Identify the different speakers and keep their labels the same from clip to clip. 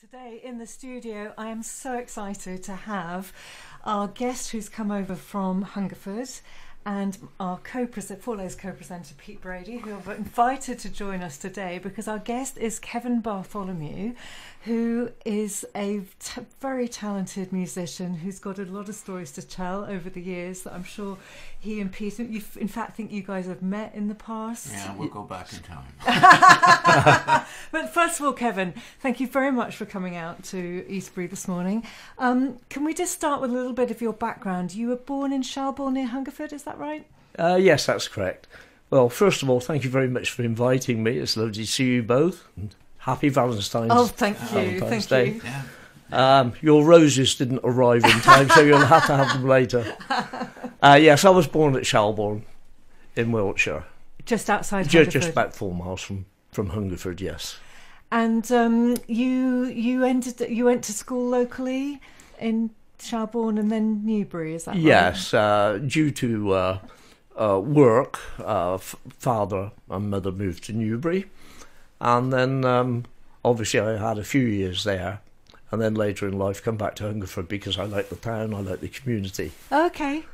Speaker 1: Today in the studio, I am so excited to have our guest who's come over from Hungerford and our Four co-presenter Pete Brady, who I've invited to join us today because our guest is Kevan Bartholomew, who is a very talented musician who's got a lot of stories to tell over the years that I'm sure he and Pete, in fact, think you guys have met in the past.
Speaker 2: Yeah, we'll go back in time.
Speaker 1: But first of all, Kevan, thank you very much for coming out to Eastbury this morning. Can we just start with a little bit of your background? You were born in Shelbourne near Hungerford, is that right?
Speaker 3: Yes, that's correct. Well, first of all, thank you very much for inviting me. It's lovely to see you both. And happy Valentine's Day.
Speaker 1: Oh, thank you. Thank you.
Speaker 2: Yeah.
Speaker 3: Your roses didn't arrive in time, so you'll have to have them later. Yes, I was born at Shelbourne in Wiltshire.
Speaker 1: Just outside Hungerford?
Speaker 3: Just about 4 miles from Hungerford, yes.
Speaker 1: And you went to school locally in Shelbourne and then Newbury, is that right?
Speaker 3: Yes, due to work, father and mother moved to Newbury, and then obviously I had a few years there, and then later in life come back to Hungerford because I like the town, I like the community.
Speaker 1: Okay.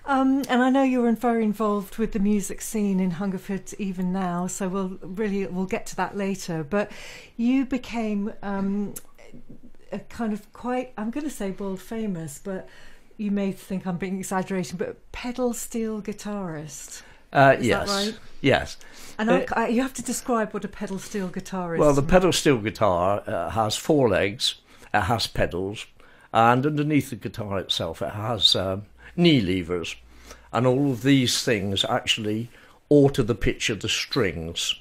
Speaker 1: And I know you're very involved with the music scene in Hungerford even now, so we'll get to that later. But you became a kind of quite, I'm going to say world famous, but you may think I'm being exaggerating, but pedal steel guitarist. Is
Speaker 3: yes,
Speaker 1: that right?
Speaker 3: Yes.
Speaker 1: And you have to describe what a pedal steel guitar is.
Speaker 3: Well, the pedal steel guitar has 4 legs, it has pedals, and underneath the guitar itself it has knee levers, and all of these things actually alter the pitch of the strings.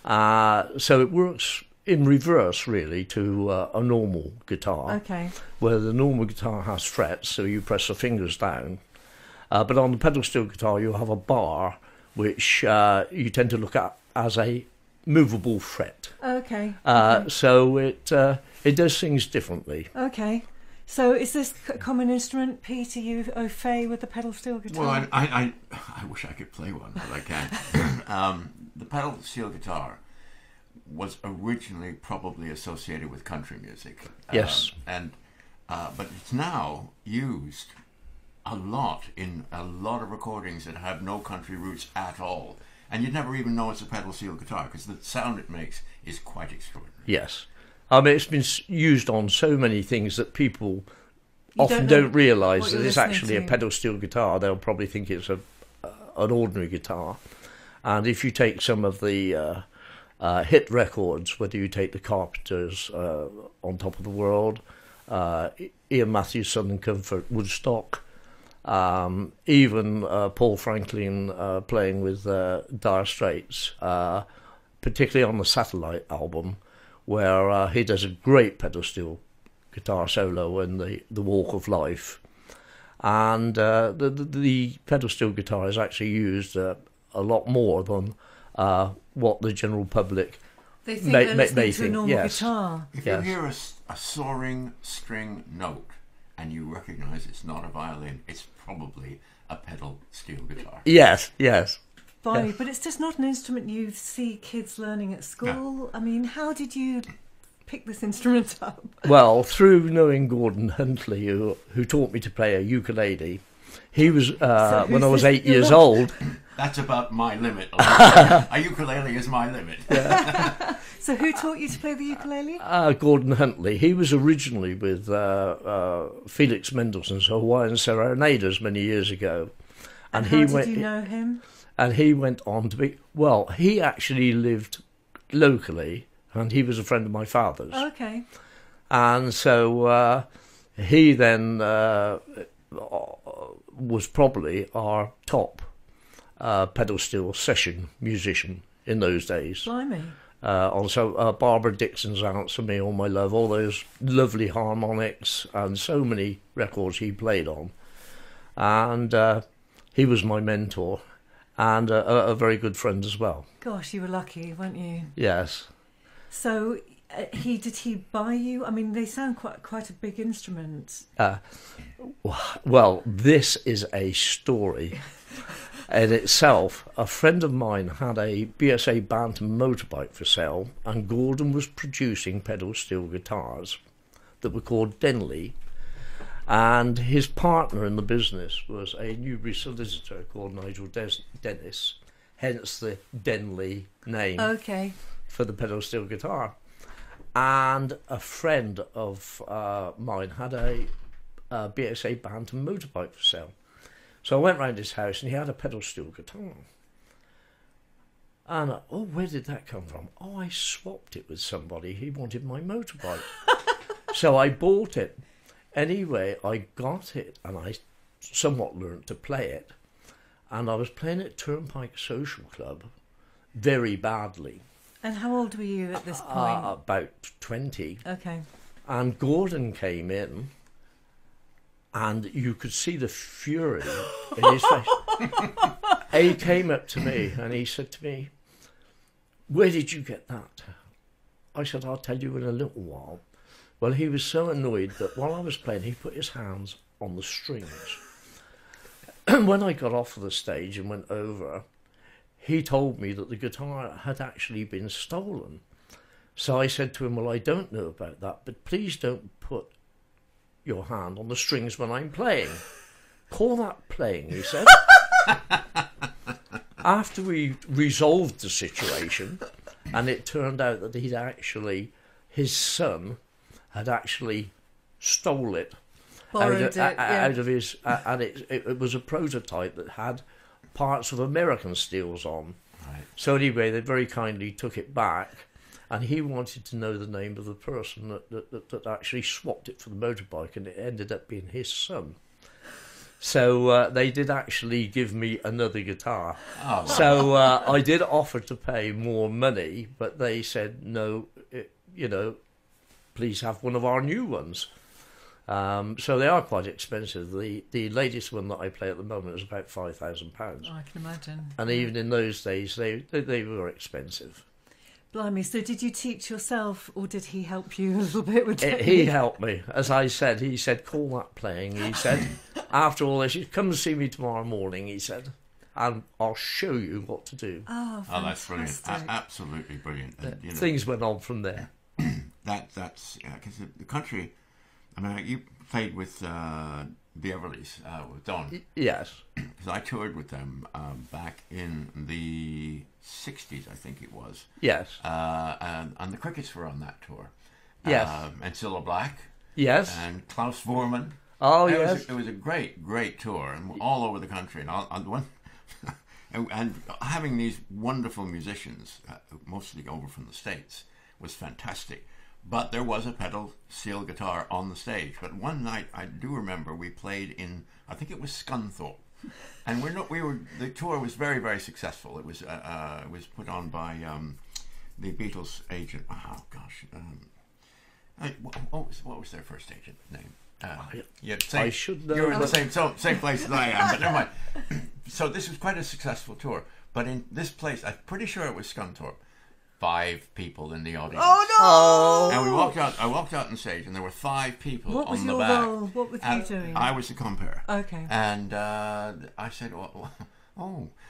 Speaker 3: So it works in reverse, really, to a normal guitar.
Speaker 1: Okay.
Speaker 3: Where the normal guitar has frets, so you press the fingers down. But on the pedal steel guitar, you have a bar, which you tend to look at as a movable fret.
Speaker 1: Okay.
Speaker 3: So it does things differently.
Speaker 1: Okay. So is this a common instrument, Pete? Are you au fait with the pedal steel guitar?
Speaker 2: Well, I wish I could play one, but I can't. The pedal steel guitar was originally probably associated with country music.
Speaker 3: Yes.
Speaker 2: But it's now used a lot in a lot of recordings that have no country roots at all. And you'd never even know it's a pedal steel guitar because the sound it makes is quite extraordinary.
Speaker 3: Yes. I mean, it's been used on so many things that people often don't realise that it's actually a pedal steel guitar. They'll probably think it's an ordinary guitar. And if you take some of the hit records, whether you take the Carpenters, On Top of the World, Ian Matthews' Southern Comfort, Woodstock, even Paul Franklin playing with Dire Straits, particularly on the Satellite album, where he does a great pedal steel guitar solo in the Walk of Life. And the pedal steel guitar is actually used a lot more than what the general public
Speaker 1: they think they're listening to a normal
Speaker 3: yes.
Speaker 1: guitar.
Speaker 2: If you hear a soaring string note and you recognise it's not a violin, it's probably a pedal steel guitar.
Speaker 3: Yes, yes.
Speaker 1: But it's just not an instrument you see kids learning at school. No. I mean, how did you pick this instrument up?
Speaker 3: Well, through knowing Gordon Huntley, who taught me to play a ukulele. He was, when I was 8 years old...
Speaker 2: That's about my limit. A ukulele is my limit.
Speaker 3: Yeah.
Speaker 1: So who taught you to play the ukulele?
Speaker 3: Gordon Huntley. He was originally with Felix Mendelssohn's Hawaiian Serenaders many years ago.
Speaker 1: And how did you know him?
Speaker 3: And he went on to be... Well, he actually lived locally, and he was a friend of my father's.
Speaker 1: Okay.
Speaker 3: And so he then was probably our top pedal steel session musician in those days.
Speaker 1: Blimey.
Speaker 3: Also, Barbara Dixon's Answer Me, All My Love, all those lovely harmonics, and so many records he played on. And he was my mentor, and a very good friend as well.
Speaker 1: Gosh, you were lucky, weren't you?
Speaker 3: Yes.
Speaker 1: So did he buy you? I mean, they sound quite a big instrument.
Speaker 3: Well, this is a story. in itself, a friend of mine had a BSA Bantam motorbike for sale, and Gordon was producing pedal steel guitars that were called Denley, and his partner in the business was a Newbury solicitor called Nigel Dennis, hence the Denley name for the pedal steel guitar. And a friend of mine had a BSA Bantam motorbike for sale. So I went round his house and he had a pedal steel guitar. And where did that come from? Oh, I swapped it with somebody. He wanted my motorbike. So I bought it. Anyway, I got it and I somewhat learnt to play it. And I was playing at Turnpike Social Club very badly.
Speaker 1: And how old were you at this point?
Speaker 3: About 20.
Speaker 1: Okay.
Speaker 3: And Gordon came in, and you could see the fury in his face. He came up to me and he said to me, "Where did you get that?" I said, "I'll tell you in a little while." Well, he was so annoyed that while I was playing, he put his hands on the strings. And when I got off of the stage and went over, he told me that the guitar had actually been stolen. So I said to him, "Well, I don't know about that, but please don't put your hand on the strings when I'm playing." "Call that playing," he said. After we resolved the situation, and it turned out that his son had actually stole it. Out of his, and it was a prototype that had parts of American steels on.
Speaker 2: Right.
Speaker 3: So anyway, they very kindly took it back, and he wanted to know the name of the person that actually swapped it for the motorbike, and it ended up being his son. So they did actually give me another guitar.
Speaker 2: Oh.
Speaker 3: So I did offer to pay more money, but they said, "No, please have one of our new ones." So they are quite expensive. The latest one that I play at the moment is about £5,000.
Speaker 1: I can imagine.
Speaker 3: And even in those days, they were expensive.
Speaker 1: Blimey, so did you teach yourself, or did he help you a little bit with it?
Speaker 3: He helped me. As I said, he said, "Call that playing." He said, "After all this, you come and see me tomorrow morning," he said, "and I'll show you what to do."
Speaker 1: Oh, fantastic.
Speaker 2: Oh, that's brilliant. Absolutely brilliant. And,
Speaker 3: things went on from there.
Speaker 2: That's because the country. I mean, you played with the Everleys, with Don.
Speaker 3: Yes.
Speaker 2: Because I toured with them back in the 60s, I think it was.
Speaker 3: Yes.
Speaker 2: And the Crickets were on that tour.
Speaker 3: Yes.
Speaker 2: And Cilla Black.
Speaker 3: Yes.
Speaker 2: And Klaus Voormann.
Speaker 3: Oh,
Speaker 2: yes.
Speaker 3: yes.
Speaker 2: It was a great, great tour, and all over the country. And having these wonderful musicians, mostly over from the States, was fantastic. But there was a pedal steel guitar on the stage. But one night, I do remember, we played in, I think it was Scunthorpe, and the tour was very, very successful. It was put on by the Beatles agent. Oh gosh, what was their first agent name?
Speaker 3: I should know.
Speaker 2: You're in the same place as I am, but never mind. So this was quite a successful tour. But in this place, I'm pretty sure it was Scunthorpe. 5 people in the audience.
Speaker 1: Oh no!
Speaker 2: And I walked out on stage, and there were 5 people
Speaker 1: What was
Speaker 2: on the
Speaker 1: your
Speaker 2: back.
Speaker 1: role? What were you doing?
Speaker 2: I was the compere.
Speaker 1: Okay.
Speaker 2: And I said,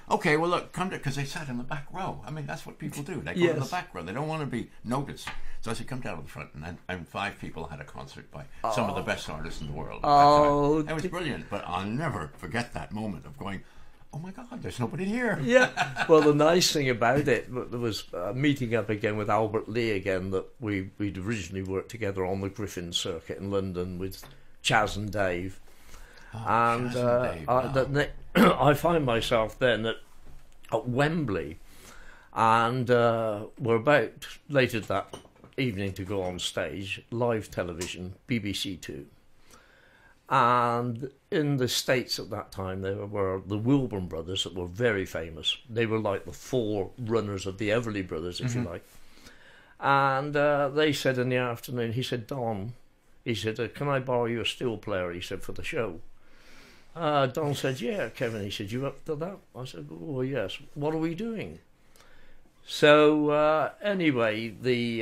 Speaker 2: okay, well look, come to, because they sat in the back row. I mean, that's what people do. They go to the back row. They don't want to be noticed. So I said, come down to the front, and 5 people had a concert by some of the best artists in the world. It was brilliant, but I'll never forget that moment of going, "Oh my God, there's nobody here."
Speaker 3: Yeah. Well, the nice thing about it was meeting up again with Albert Lee again, that we'd originally worked together on the Griffin circuit in London with Chaz and Dave. And I find myself then at Wembley, and we're about later that evening to go on stage, live television, BBC Two. And in the States at that time, there were the Wilburn brothers that were very famous. They were like the 4 runners of the Everly brothers, if you like. And they said in the afternoon, he said, "Don," he said, "can I borrow you a steel player?" He said, "for the show." Don said, "Yeah, Kevin." He said, "You up to that?" I said, "Oh, yes. What are we doing?" So anyway, they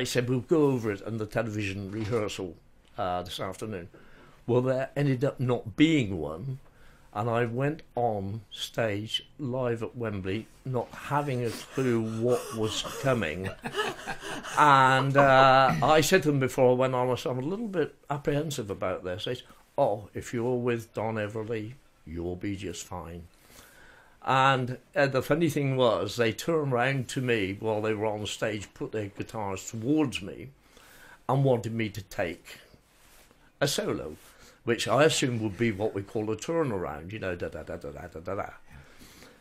Speaker 3: said, "We'll go over it in the television rehearsal this afternoon." Well, there ended up not being one, and I went on stage live at Wembley, not having a clue what was coming. And I said to them before I went on, I said, I'm a little bit apprehensive about this. They said, oh, if you're with Don Everly, you'll be just fine. And the funny thing was, they turned round to me while they were on stage, put their guitars towards me, and wanted me to take a solo, which I assume would be what we call a turnaround, you know, da-da-da-da-da-da-da.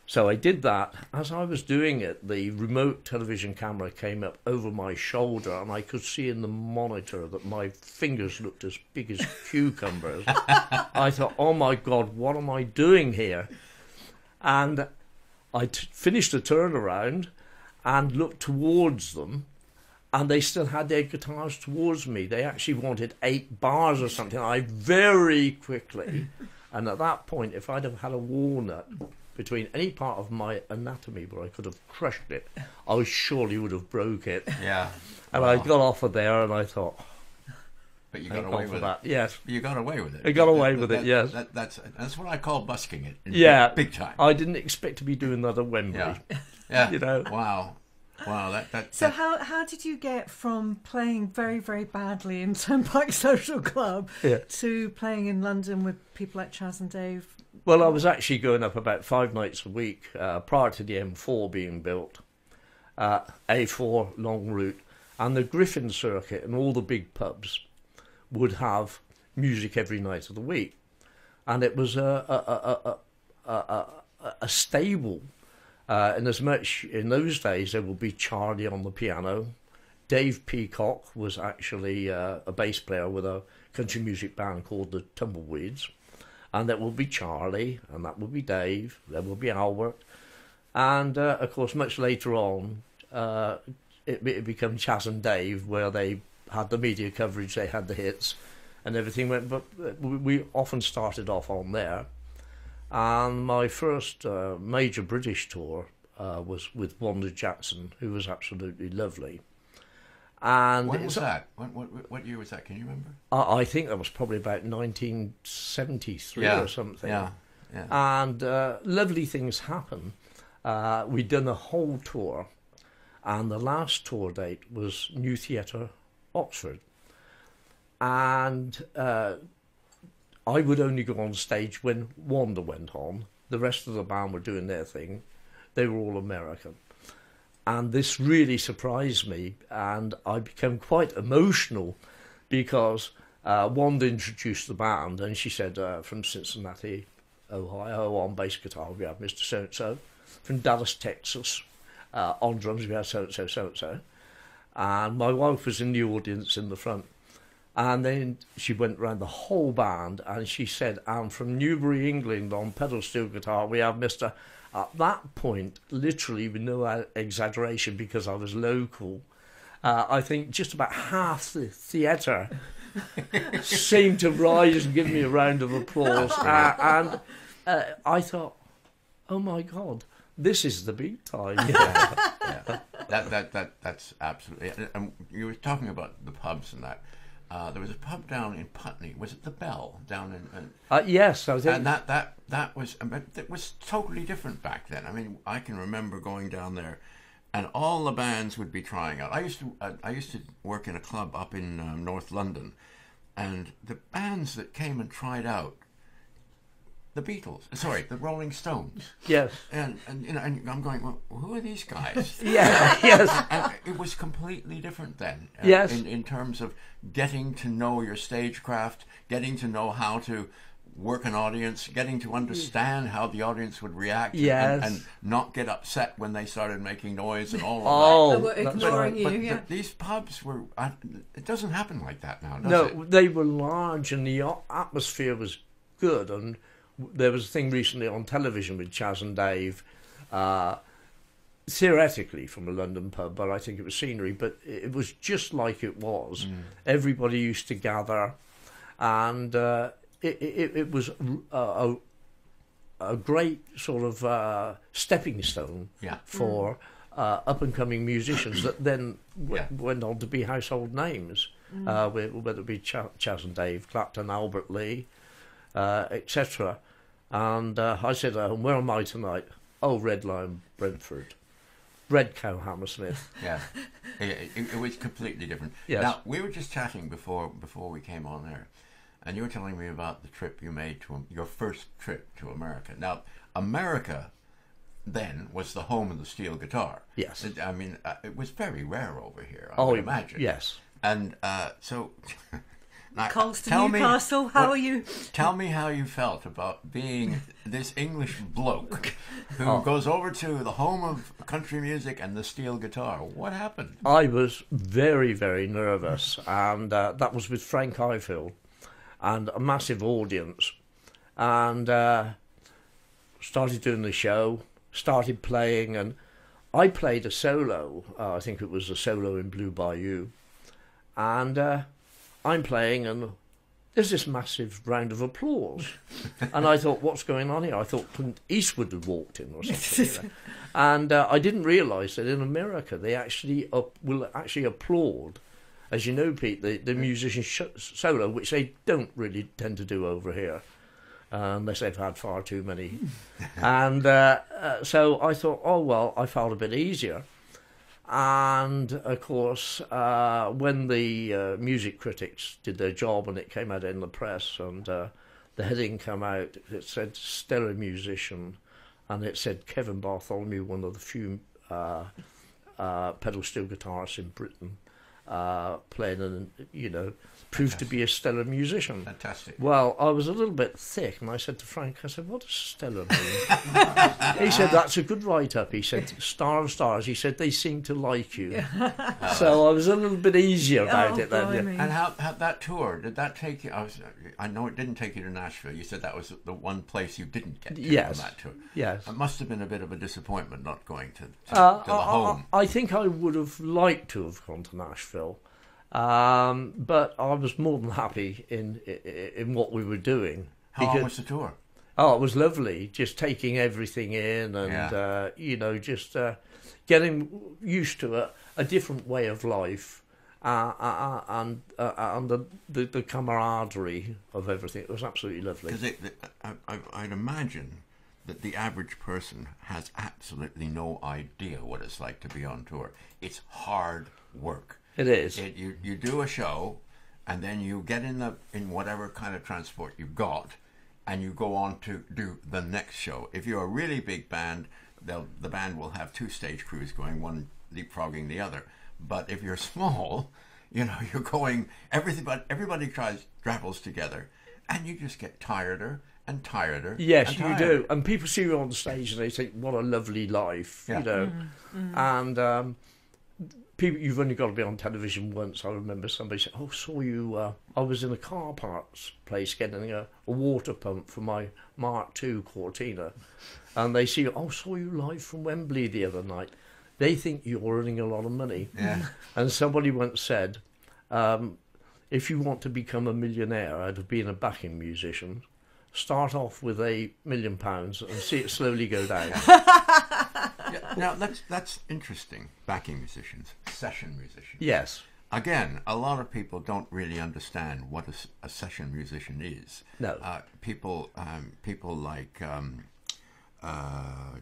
Speaker 3: So I did that. As I was doing it, the remote television camera came up over my shoulder, and I could see in the monitor that my fingers looked as big as cucumbers. I thought, oh my God, what am I doing here? And I finished the turnaround and looked towards them, and they still had their guitars towards me. They actually wanted 8 bars or something. I very quickly, and at that point, if I'd have had a walnut between any part of my anatomy where I could have crushed it, I surely would have broke it.
Speaker 2: Yeah.
Speaker 3: And I got off of there, and I thought,
Speaker 2: but you got away with
Speaker 3: that.
Speaker 2: it.
Speaker 3: Yes.
Speaker 2: You got away with it.
Speaker 3: I got away with it, yes.
Speaker 2: That's what I call busking it.
Speaker 3: Yeah.
Speaker 2: Big time.
Speaker 3: I didn't expect to be doing that at Wembley.
Speaker 2: Yeah. Yeah.
Speaker 3: You know.
Speaker 2: Wow.
Speaker 1: So how did you get from playing very, very badly in Turnpike Social Club to playing in London with people like Chas and Dave?
Speaker 3: Well, I was actually going up about 5 nights a week prior to the M4 being built. A4 long route, and the Griffin circuit and all the big pubs would have music every night of the week, and it was a stable. And as much in those days, there would be Charlie on the piano. Dave Peacock was actually a bass player with a country music band called the Tumbleweeds, and that would be Charlie, and that would be Dave. There would be Albert, and of course, much later on, it became Chas and Dave, where they had the media coverage, they had the hits, and everything went. But we often started off on there. And my first major British tour was with Wanda Jackson, who was absolutely lovely. And
Speaker 2: when was that? What year was that? Can you remember?
Speaker 3: I think that was probably about 1973 or something.
Speaker 2: Yeah.
Speaker 3: And lovely things happen. We'd done a whole tour, and the last tour date was New Theatre, Oxford. And I would only go on stage when Wanda went on. The rest of the band were doing their thing. They were all American. And this really surprised me, and I became quite emotional because Wanda introduced the band, and she said, from Cincinnati, Ohio, on bass guitar we have Mr. So-and-so. From Dallas, Texas, on drums we have so-and-so, so-and-so. And my wife was in the audience in the front. And then she went round the whole band, and she said, and from Newbury, England, on pedal steel guitar, we have Mr. At that point, literally, with no exaggeration, because I was local, I think just about half the theatre seemed to rise and give me a round of applause. And I thought, oh my God, this is the beat time.
Speaker 2: Yeah. That's absolutely. And you were talking about the pubs and that. There was a pub down in Putney. Was it the Bell down in?
Speaker 3: Yes, I think.
Speaker 2: And that was. It was totally different back then. I mean, I can remember going down there, and all the bands would be trying out. I used to work in a club up in North London, and the bands that came and tried out. The the Rolling Stones.
Speaker 3: Yes.
Speaker 2: And you know, and I'm going, well, who are these guys?
Speaker 3: Yeah. Yes.
Speaker 2: And it was completely different then.
Speaker 3: Yes.
Speaker 2: In terms of getting to know your stagecraft, getting to know how to work an audience, getting to understand how the audience would react, and not get upset when they started making noise and all of that.
Speaker 1: Ignoring you.
Speaker 2: But these pubs were. It doesn't happen like that now, does it?
Speaker 3: No, they were large, and the atmosphere was good, and. There was a thing recently on television with Chas and Dave, theoretically from a London pub, but I think it was scenery, but it was just like it was. Everybody used to gather, and it was a great sort of stepping stone for up-and-coming musicians that then went on to be household names, whether it be Chas and Dave, Clapton, Albert Lee, etc. And I said, where am I tonight? Oh, Red Lion, Brentford. Red Cow, Hammersmith.
Speaker 2: Yeah, it was completely different.
Speaker 3: Yes.
Speaker 2: Now, we were just chatting before we came on there, and you were telling me about the trip you made to your first trip to America. Now, America then was the home of the steel guitar.
Speaker 3: Yes.
Speaker 2: I mean, it was very rare over here, I
Speaker 3: Oh,
Speaker 2: would imagine.
Speaker 3: yes.
Speaker 2: And so... Now,
Speaker 1: Colston, Newcastle, how are you?
Speaker 2: Tell me how you felt about being this English bloke who goes over to the home of country music and the steel guitar. What happened?
Speaker 3: I was very, very nervous, and that was with Frank Highfield and a massive audience. And started doing the show, started playing, and I played a solo. I think it was a solo in Blue Bayou. And... I'm playing and there's this massive round of applause. And I thought, what's going on here? I thought Clint Eastwood had walked in or something. And I didn't realise that in America they actually will actually applaud, as you know, Pete, the musician solo, which they don't really tend to do over here, unless they've had far too many. And so I thought, oh, well, I felt a bit easier. And of course, when the music critics did their job and it came out in the press and the heading came out, it said stellar musician, and it said Kevan Bartholomew, one of the few pedal steel guitarists in Britain, playing and proved to be a stellar musician.
Speaker 2: Fantastic.
Speaker 3: Well, I was a little bit thick, and I said to Frank, I said, what does stellar mean? He said, that's a good write-up. He said, star of stars. He said, they seem to like you. So I was a little bit easier about it then.
Speaker 2: And how that tour, did that take you? I know it didn't take you to Nashville. You said that was the one place you didn't get to on that tour.
Speaker 3: Yes.
Speaker 2: It must have been a bit of a disappointment not going to the home.
Speaker 3: I think I would have liked to have gone to Nashville. But I was more than happy in what we were doing.
Speaker 2: How long was the tour?
Speaker 3: Oh, it was lovely, just taking everything in and, just getting used to a different way of life and the camaraderie of everything. It was absolutely lovely.
Speaker 2: Because I'd imagine that the average person has absolutely no idea what it's like to be on tour. It's hard work.
Speaker 3: It is.
Speaker 2: You do a show, and then you get in whatever kind of transport you've got, and you go on to do the next show. If you're a really big band, the band will have two stage crews going, one leapfrogging the other. But if you're small, you're going, everybody travels together, and you just get tireder and tireder.
Speaker 3: Yes,
Speaker 2: and
Speaker 3: you do. And people see you on stage and they think, what a lovely life, And people, you've only got to be on television once. I remember somebody said, oh, saw you, I was in a car parts place getting a water pump for my Mark II Cortina. And they see, oh, saw you live from Wembley the other night. They think you're earning a lot of money.
Speaker 2: Yeah.
Speaker 3: And somebody once said, if you want to become a millionaire out of being a backing musician, start off with £1 million and see it slowly go down.
Speaker 2: Now, that's interesting. Backing musicians, session musicians.
Speaker 3: Yes.
Speaker 2: Again, a lot of people don't really understand what a session musician is.
Speaker 3: No.
Speaker 2: People like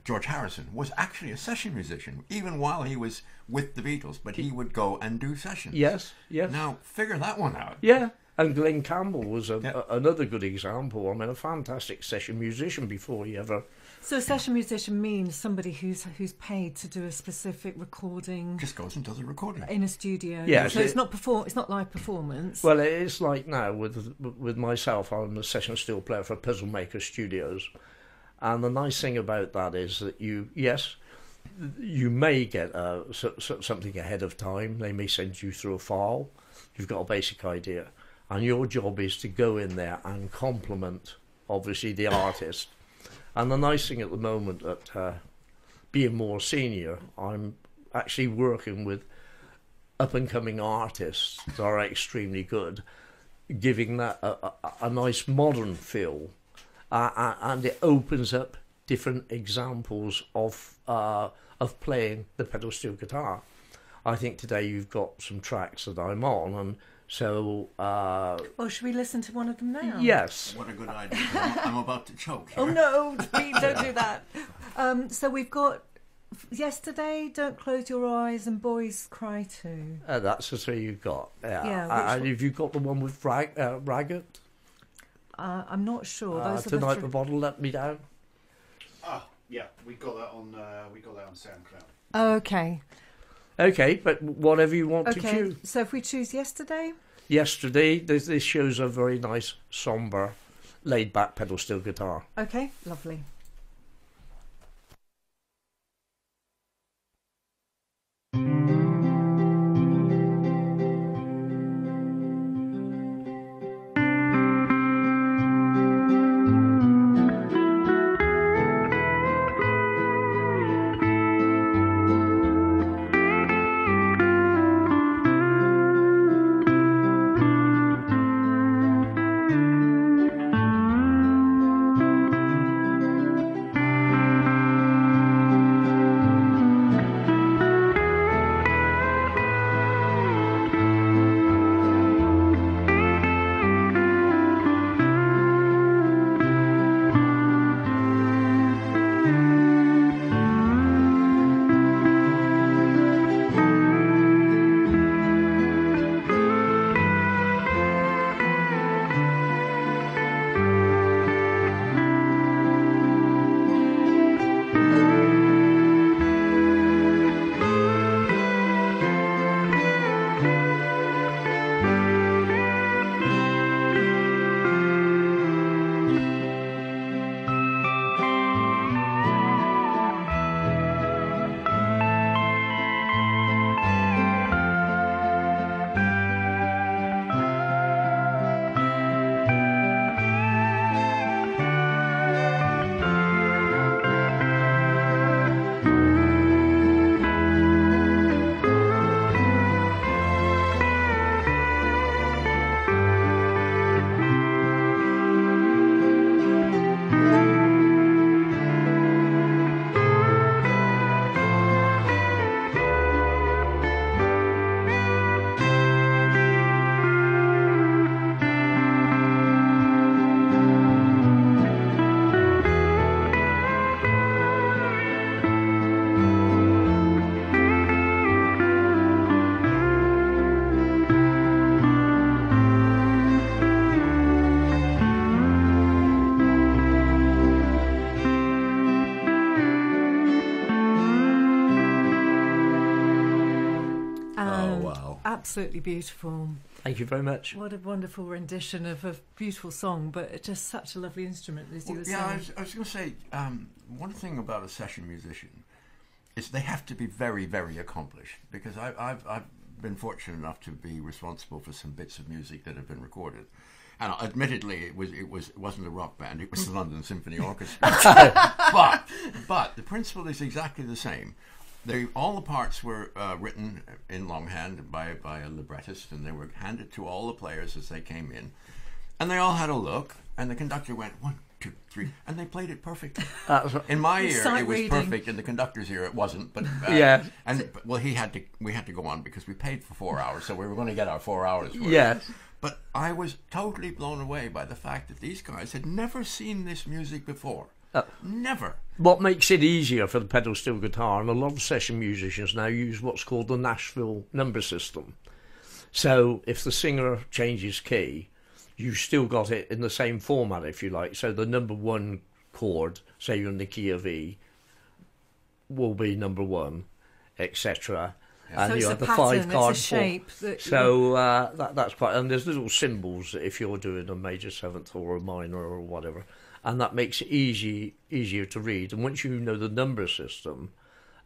Speaker 2: George Harrison was actually a session musician, even while he was with the Beatles, but he would go and do sessions.
Speaker 3: Yes, yes.
Speaker 2: Now, figure that one out.
Speaker 3: Yeah. And Glenn Campbell was another good example. I mean, a fantastic session musician before he ever...
Speaker 1: So a session musician means somebody who's paid to do a specific recording.
Speaker 2: Just goes and does a recording
Speaker 1: in a studio.
Speaker 3: Yeah,
Speaker 1: so it's not live performance.
Speaker 3: Well, it's like now with myself. I'm a session steel player for Puzzle Maker Studios, and the nice thing about that is that you may get something ahead of time. They may send you through a file. You've got a basic idea, and your job is to go in there and complement, obviously, the artist. And the nice thing at the moment that being more senior, I'm actually working with up-and-coming artists that are extremely good, giving that a nice modern feel, and it opens up different examples of playing the pedal steel guitar. I think today you've got some tracks that I'm on, and so...
Speaker 1: well, should we listen to one of them now?
Speaker 3: Yes.
Speaker 2: What a good idea. I'm about to choke here.
Speaker 1: Oh, no, Pete, don't do that. So we've got Yesterday, Don't Close Your Eyes, and Boys Cry Too.
Speaker 3: That's the three you've got.
Speaker 1: Yeah.
Speaker 3: And have you got the one with Ragged?
Speaker 1: I'm not sure. Those
Speaker 3: Tonight the Bottle Let Me Down.
Speaker 4: Yeah, we got that on SoundCloud.
Speaker 1: Oh, okay.
Speaker 3: Okay, but whatever you want to choose.
Speaker 1: So if we choose Yesterday?
Speaker 3: Yesterday, this shows a very nice, sombre, laid-back pedal steel guitar.
Speaker 1: Okay, lovely. Absolutely beautiful.
Speaker 3: Thank you very much.
Speaker 1: What a wonderful rendition of a beautiful song, but just such a lovely instrument, as you were saying.
Speaker 2: I was going to say, one thing about a session musician is they have to be very, very accomplished, because I've been fortunate enough to be responsible for some bits of music that have been recorded. And admittedly, it wasn't a rock band; it was the London Symphony Orchestra. but the principle is exactly the same. All the parts were written in longhand by a librettist, and they were handed to all the players as they came in, and they all had a look. And the conductor went 1, 2, 3, and they played it perfectly. In my ear, it was perfect. In the conductor's ear, it wasn't. But
Speaker 3: yeah,
Speaker 2: and well, we had to go on because we paid for 4 hours, so we were going to get our 4 hours worth.
Speaker 3: Yeah.
Speaker 2: But I was totally blown away by the fact that these guys had never seen this music before. Never.
Speaker 3: What makes it easier for the pedal steel guitar, and a lot of session musicians now use what's called the Nashville number system. So if the singer changes key, you've still got it in the same format, if you like. So the number one chord, say you're in the key of E, will be number one, etc.
Speaker 1: And so you have the pattern, 5-card shape.
Speaker 3: So that's quite... And there's little symbols if you're doing a major seventh or a minor or whatever. And that makes it easier to read. And once you know the number system,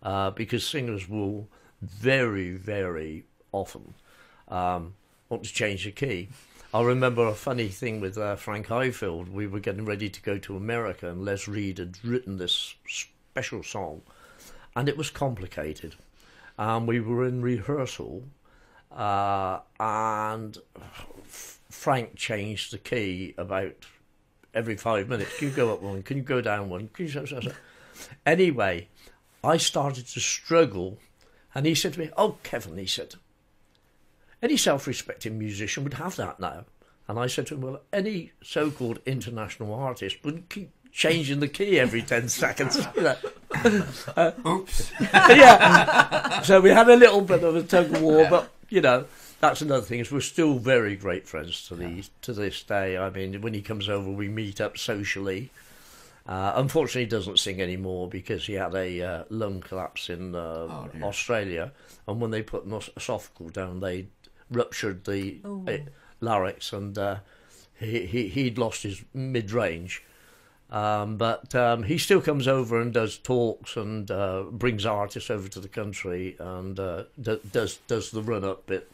Speaker 3: because singers will very, very often want to change the key. I remember a funny thing with Frank Highfield. We were getting ready to go to America, and Les Reed had written this special song. And it was complicated. We were in rehearsal, and Frank changed the key about every 5 minutes. Can you go up one? Can you go down one? Anyway, I started to struggle And he said to me, "Oh, Kevin," he said, "any self-respecting musician would have that now." And I said to him, "Well, any so-called international artist wouldn't keep changing the key every 10 seconds." You know.
Speaker 2: Oops.
Speaker 3: Yeah. So we had a little bit of a tug of war, but, you know, that's another thing, is we're still very great friends to this day. I mean, when he comes over, we meet up socially. Unfortunately, he doesn't sing anymore because he had a lung collapse in Australia. And when they put an esophageal down, they ruptured the larynx, and he'd lost his mid-range. But he still comes over and does talks and brings artists over to the country and does the run-up bit.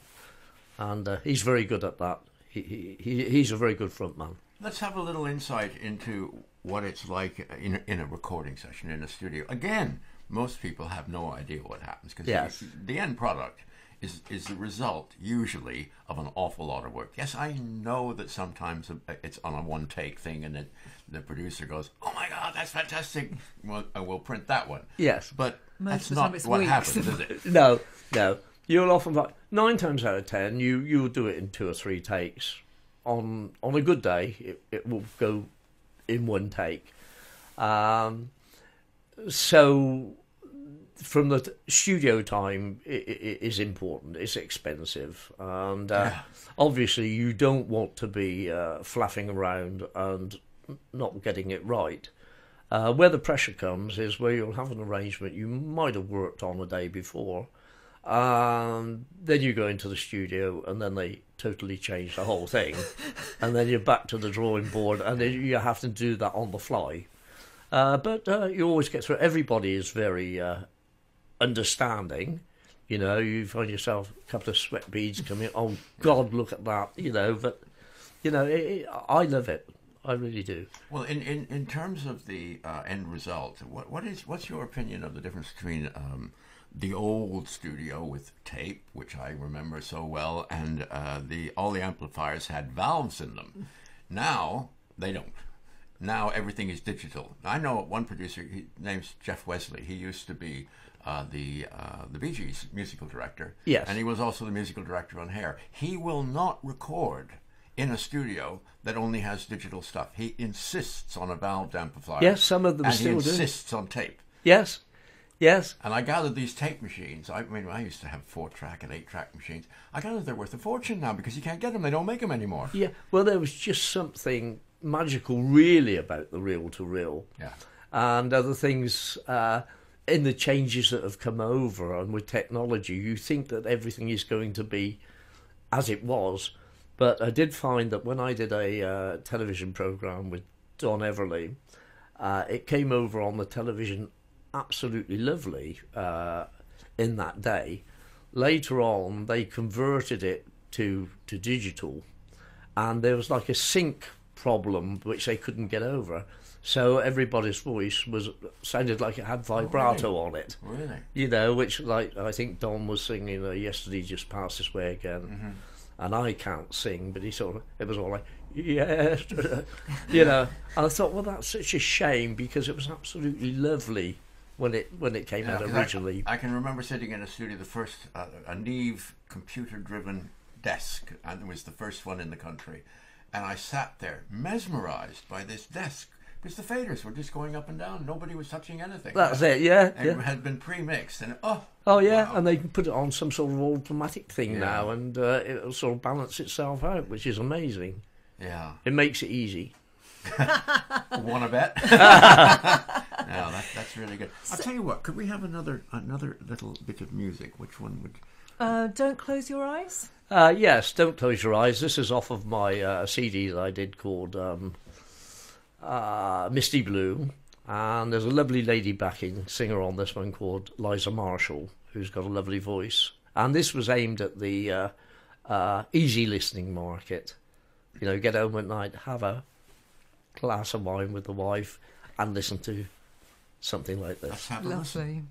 Speaker 3: And he's very good at that. He's a very good frontman.
Speaker 2: Let's have a little insight into what it's like in a recording session in a studio. Again, most people have no idea what happens because the end product is the result usually of an awful lot of work. Yes, I know that sometimes it's on a one-take thing and the producer goes, "Oh my God, that's fantastic. Well, I will print that one."
Speaker 3: Yes.
Speaker 2: But that's not what happens, is it?
Speaker 3: No. You'll often find 9 times out of 10 you'll do it in 2 or 3 takes. On a good day, it will go in 1 take. So from the studio time, it is important. It's expensive, and obviously you don't want to be flapping around and not getting it right. Where the pressure comes is where you'll have an arrangement you might have worked on the day before. Then you go into the studio and then they totally change the whole thing. And then you're back to the drawing board and then you have to do that on the fly. But you always get through. Everybody is very understanding. You know, you find yourself a couple of sweat beads coming, "Oh God, look at that," you know. But, you know, I love it. I really do.
Speaker 2: Well, in terms of the end result, what's your opinion of the difference between the old studio with tape, which I remember so well, and all the amplifiers had valves in them? Now they don't. Now everything is digital. I know one producer, his name's Jeff Wesley. He used to be the Bee Gees musical director.
Speaker 3: Yes.
Speaker 2: And he was also the musical director on Hair. He will not record in a studio that only has digital stuff. He insists on a valved amplifier.
Speaker 3: Yes, some of them
Speaker 2: and
Speaker 3: still do.
Speaker 2: he insists on tape.
Speaker 3: Yes.
Speaker 2: And I gather these tape machines, I mean, I used to have 4-track and 8-track machines. I gather they're worth a fortune now because you can't get them. They don't make them anymore.
Speaker 3: Yeah, well, there was just something magical really about the reel-to-reel.
Speaker 2: Yeah.
Speaker 3: And other things in the changes that have come over, and with technology, you think that everything is going to be as it was. But I did find that when I did a television programme with Don Everly, it came over on the television absolutely lovely in that day. Later on, they converted it to digital, and there was like a sync problem which they couldn't get over. So everybody's voice sounded like it had vibrato on it.
Speaker 2: Really?
Speaker 3: You know, which, like, I think Don was singing "Yesterday Just Passed This Way Again." Mm-hmm. And I can't sing, but it was all like, yes, you know. And I thought, well, that's such a shame because it was absolutely lovely when it came out originally.
Speaker 2: I can remember sitting in a studio, the first, a Neve computer-driven desk, and it was the first one in the country. And I sat there mesmerised by this desk because the faders were just going up and down. Nobody was touching anything.
Speaker 3: That's it, yeah.
Speaker 2: And it had been pre-mixed, and
Speaker 3: oh yeah,
Speaker 2: wow.
Speaker 3: And they can put it on some sort of automatic thing now, and it'll sort of balance itself out, which is amazing.
Speaker 2: Yeah,
Speaker 3: it makes it easy.
Speaker 2: Want to bet? No, that's really good. I'll tell you what. Could we have another little bit of music? Which one would?
Speaker 1: Don't Close Your Eyes.
Speaker 3: Yes, Don't Close Your Eyes. This is off of my CD that I did called Misty Blue. And there's a lovely lady backing singer on this one called Liza Marshall, who's got a lovely voice. And this was aimed at the easy listening market. You know, get home at night, have a glass of wine with the wife, and listen to something like this.
Speaker 2: Let's have a
Speaker 1: Lovely.
Speaker 2: listen.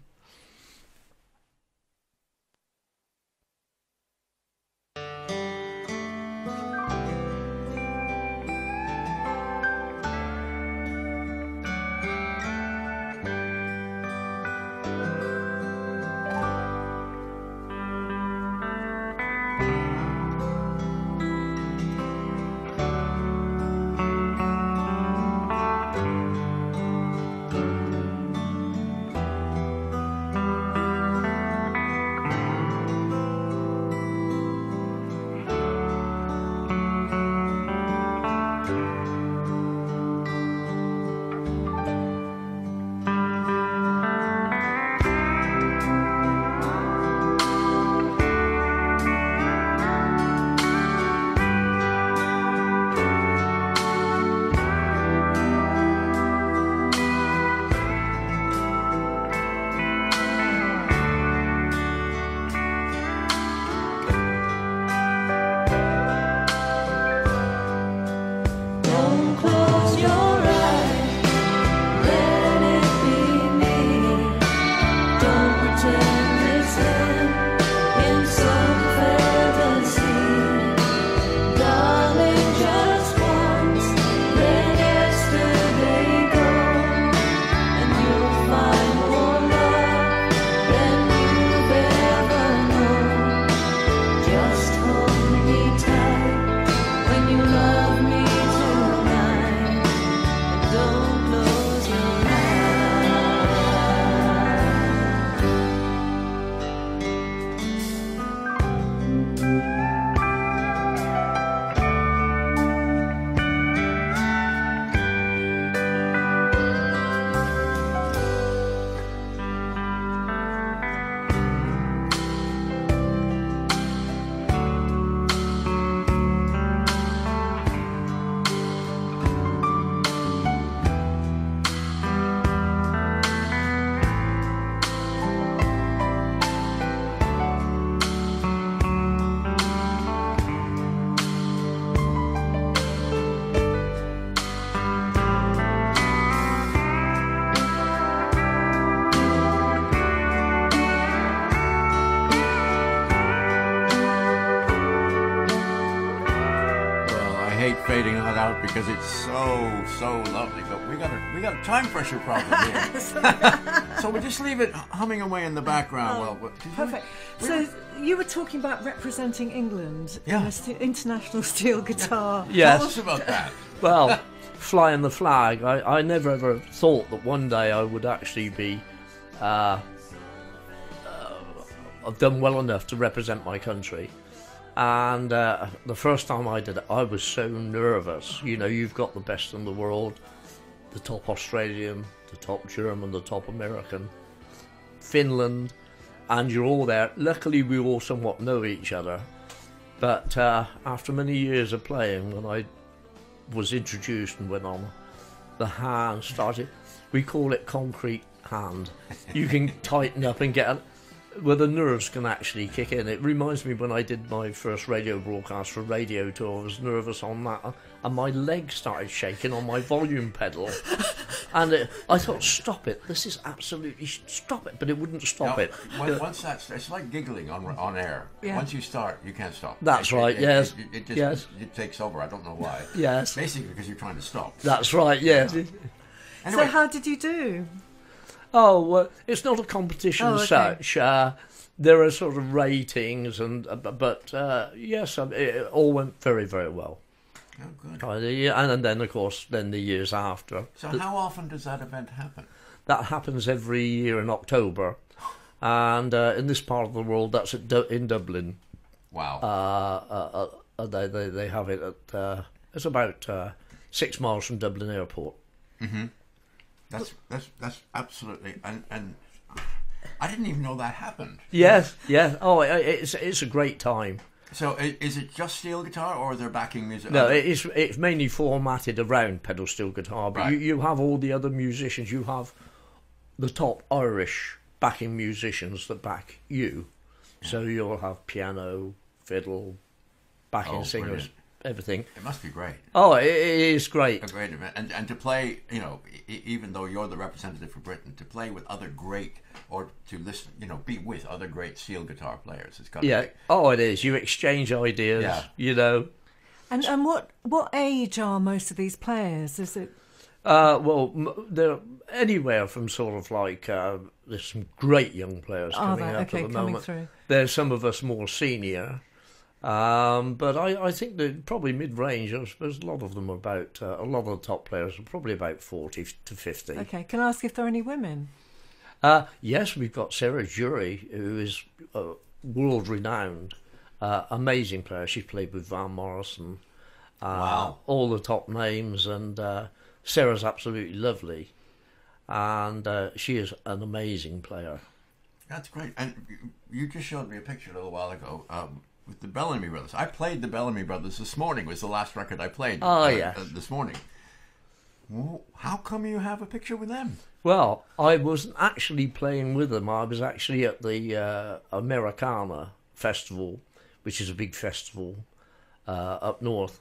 Speaker 2: hate fading that out because it's so lovely. But we got a time pressure problem here. So we'll just leave it humming away in the background.
Speaker 1: Perfect. So you were talking about representing England in the international steel guitar.
Speaker 3: Yes.
Speaker 2: Tell us about that.
Speaker 3: Well, flying the flag. I never ever thought that one day I would actually be. I've done well enough to represent my country. And the first time I did it, I was so nervous. You know, you've got the best in the world, the top Australian, the top German, the top American, Finland, and you're all there. Luckily, we all somewhat know each other. But after many years of playing, when I was introduced and went on, the hand started, we call it concrete hand. You can tighten up and get where the nerves can actually kick in. It reminds me when I did my first radio broadcast for Radio 2, I was nervous on that, and my legs started shaking on my volume pedal. And I thought, stop it, this is absolutely, stop it, but it wouldn't stop it.
Speaker 2: Once it's like giggling on air. Yeah. Once you start, you can't stop.
Speaker 3: That's right, yes.
Speaker 2: It takes over, I don't know why.
Speaker 3: Yes.
Speaker 2: Basically because you're trying to stop.
Speaker 3: That's right, yes.
Speaker 2: Yeah. Anyway.
Speaker 1: So how did you do?
Speaker 3: Oh, well, it's not a competition as such. There are sort of ratings, but yes, it all went very, very well.
Speaker 2: Oh, good.
Speaker 3: And then, of course, the years after.
Speaker 2: So how often does that event happen?
Speaker 3: That happens every year in October. And in this part of the world, that's in Dublin.
Speaker 2: Wow.
Speaker 3: They have it at... it's about 6 miles from Dublin Airport.
Speaker 2: Mm-hmm. That's absolutely, and I didn't even know that happened.
Speaker 3: Yes, yeah. Oh, it's a great time.
Speaker 2: So is it just steel guitar, or are there backing music?
Speaker 3: No, it's mainly formatted around pedal steel guitar, but
Speaker 2: right.
Speaker 3: you have all the other musicians. You have the top Irish backing musicians that back you. Yeah. So you'll have piano, fiddle, backing singers. Brilliant. Everything.
Speaker 2: It must be great.
Speaker 3: Oh, it is great.
Speaker 2: A great event, and to play, you know, even though you're the representative for Britain, to play with other great, or to listen, you know, be with other great steel guitar players. It's got to be.
Speaker 3: Oh, it is. You exchange ideas. Yeah. You know.
Speaker 1: And what age are most of these players? Is it?
Speaker 3: Well, they're anywhere from sort of like there's some great young players coming up at the moment. Through. There's some of us more senior. But I think that probably mid-range, I suppose a lot of them are about, a lot of the top players are probably about 40 to 50.
Speaker 1: Okay, can I ask if there are any women?
Speaker 3: Yes, we've got Sarah Jury, who is world-renowned, amazing player. She's played with Van Morrison,
Speaker 2: wow.
Speaker 3: All the top names, and Sarah's absolutely lovely, and she is an amazing player.
Speaker 2: That's great. And you just showed me a picture a little while ago, with the Bellamy Brothers. I played the Bellamy Brothers this morning. Was the last record I played this morning. Well, how come you have a picture with them?
Speaker 3: Well, I wasn't actually playing with them. I was actually at the Americana Festival, which is a big festival up north,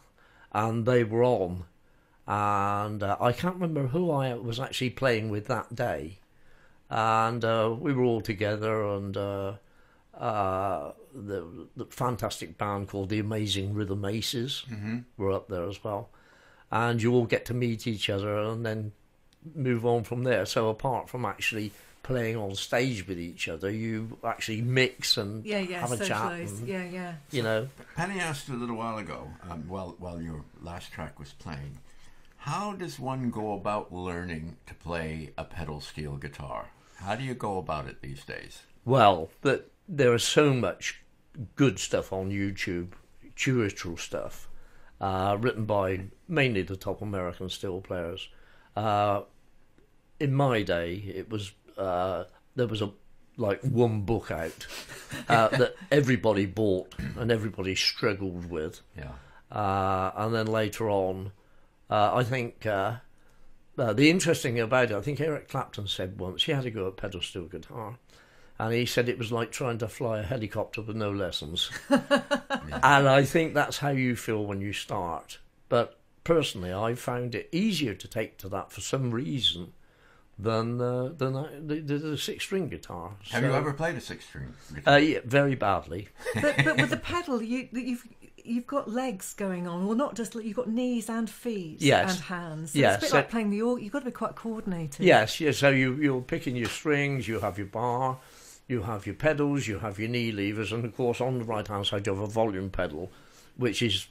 Speaker 3: and they were on. And I can't remember who I was actually playing with that day. And we were all together, and... the fantastic band called the Amazing Rhythm Aces were up there as well, and you all get to meet each other and then move on from there. So apart from actually playing on stage with each other, you actually mix and have a chat. And, you know.
Speaker 2: Penny asked a little while ago, while your last track was playing, how does one go about learning to play a pedal steel guitar? How do you go about it these days?
Speaker 3: Well, there is so much good stuff on YouTube, tutorial stuff, written by mainly the top American steel players. In my day, it was there was one book out that everybody bought and everybody struggled with.
Speaker 2: Yeah.
Speaker 3: And then later on, I think the interesting thing about it, I think Eric Clapton said once, he had to go at pedal steel guitar. And he said it was like trying to fly a helicopter with no lessons. And I think that's how you feel when you start. But personally, I found it easier to take to that for some reason than the six-string guitar.
Speaker 2: Have you ever played a six-string guitar?
Speaker 3: Yeah, very badly.
Speaker 1: But with the pedal, you've got legs going on, well, not just you've got knees and feet
Speaker 3: Yes.
Speaker 1: and hands. So
Speaker 3: Yes.
Speaker 1: it's a bit like playing the organ. You've got to be quite coordinated.
Speaker 3: Yes, yes. So you're picking your strings, you have your bar, you have your pedals, you have your knee levers, and of course on the right hand side you have a volume pedal, which is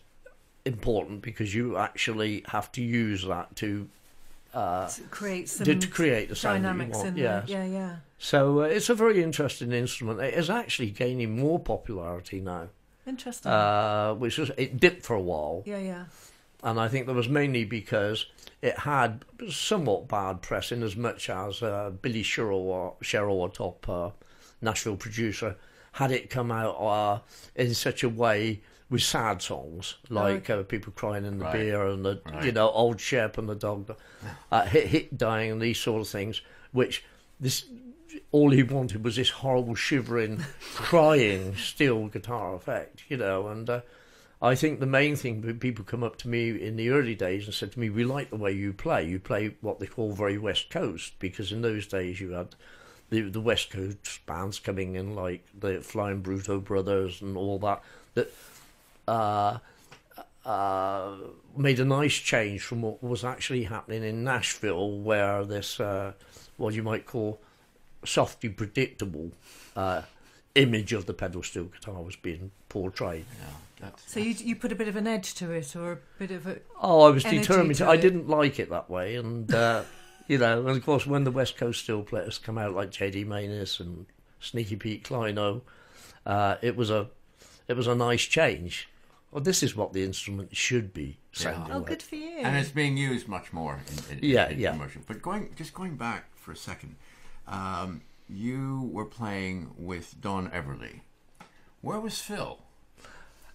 Speaker 3: important because you actually have to use that to
Speaker 1: create some
Speaker 3: to create the sound
Speaker 1: dynamics
Speaker 3: that you want.
Speaker 1: in
Speaker 3: Yes.
Speaker 1: there. Yeah.
Speaker 3: So it's a very interesting instrument. It is actually gaining more popularity now,
Speaker 1: Interesting.
Speaker 3: it dipped for a while,
Speaker 1: Yeah.
Speaker 3: and I think that was mainly because it had somewhat bad press in as much as Billy Sherrill, a top Nashville producer, had it come out in such a way with sad songs like people crying in the beer and the Old Shep and the dog, hit dying and these sort of things, which all he wanted was this horrible shivering, crying steel guitar effect, and I think the main thing, people come up to me in the early days and said to me, we like the way you play. You play what they call very West Coast, because in those days you had the West Coast bands coming in like the Flying Bruto Brothers and all that made a nice change from what was actually happening in Nashville, where this, what you might call softly predictable image of the pedal steel guitar was being portrayed.
Speaker 2: Yeah,
Speaker 1: So you put a bit of an edge to it, or a bit of a...
Speaker 3: Oh, I was
Speaker 1: energy
Speaker 3: determined to.
Speaker 1: to
Speaker 3: I
Speaker 1: it.
Speaker 3: didn't like it that way, and and of course when the West Coast steel players come out like J.D. Maness and Sneaky Pete Kleino, it was a nice change. Well, this is what the instrument should be sounding like.
Speaker 1: good for you.
Speaker 2: And it's being used much more in commercial. But going back for a second, you were playing with Don Everly. Where was Phil?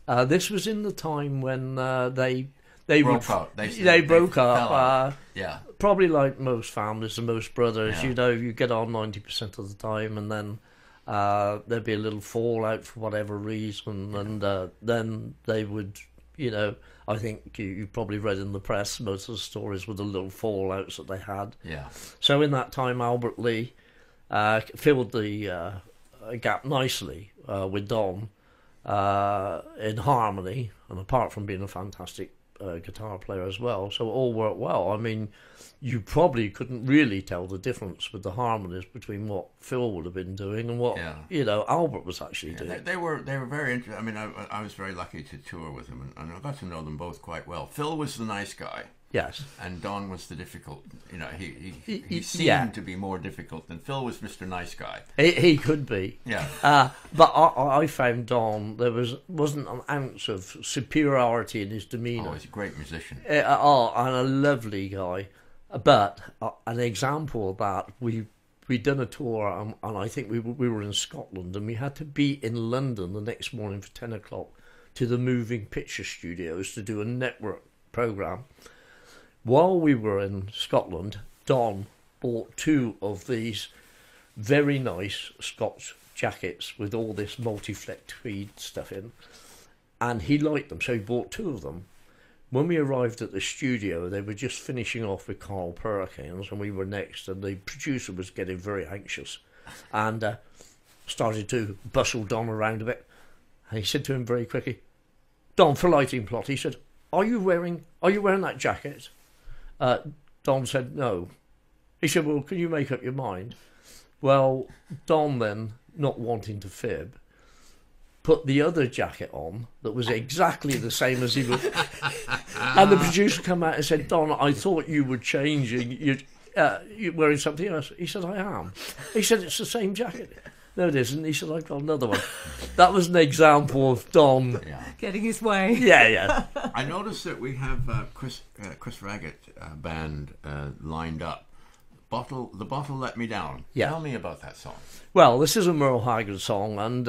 Speaker 3: This was in the time when they
Speaker 2: broke up.
Speaker 3: They broke up.
Speaker 2: Yeah.
Speaker 3: Probably like most families and most brothers,
Speaker 2: Yeah.
Speaker 3: you get on 90% of the time, and then there'd be a little fallout for whatever reason, and then they would, I think you probably read in the press most of the stories with the little fallouts that they had.
Speaker 2: Yeah.
Speaker 3: So in that time, Albert Lee filled the gap nicely with Don in harmony, and apart from being a fantastic guitar player as well, so it all worked well. I mean, you probably couldn't really tell the difference with the harmonies between what Phil would have been doing and what Albert was actually doing.
Speaker 2: They were very interesting. I mean, I was very lucky to tour with them, and I got to know them both quite well. Phil was the nice guy.
Speaker 3: Yes.
Speaker 2: And Don was the difficult. He seemed to be more difficult than Phil was. Mr. Nice Guy.
Speaker 3: He could be.
Speaker 2: Yeah.
Speaker 3: But I found Don, there wasn't an ounce of superiority in his demeanour.
Speaker 2: Oh, he's a great musician.
Speaker 3: And a lovely guy. But an example of that, we'd done a tour, and I think we were in Scotland, and we had to be in London the next morning for 10 o'clock to the Moving Picture Studios to do a network programme. While we were in Scotland, Don bought 2 of these very nice Scotch jackets with all this multi-fleck tweed stuff in, and he liked them, so he bought 2 of them. When we arrived at the studio, they were just finishing off with Carl Perkins, and we were next, and the producer was getting very anxious and started to bustle Don around a bit. And he said to him very quickly, "Don, for lighting plot," he said, Are you wearing that jacket?" Don said no. He said, "Well, can you make up your mind?" Well, Don then, not wanting to fib, put the other jacket on that was exactly the same as he was. And the producer came out and said, "Don, I thought you were changing. You're wearing something else." He said, "I am." He said, "It's the same jacket." "No, it isn't." He said, "I've got another one." That was an example of Don
Speaker 1: getting his way.
Speaker 3: Yeah.
Speaker 2: I noticed that we have Chris Raggett band lined up. The Bottle Let Me Down.
Speaker 3: Yeah.
Speaker 2: Tell me about that song.
Speaker 3: Well, this is a Merle Haggard song, and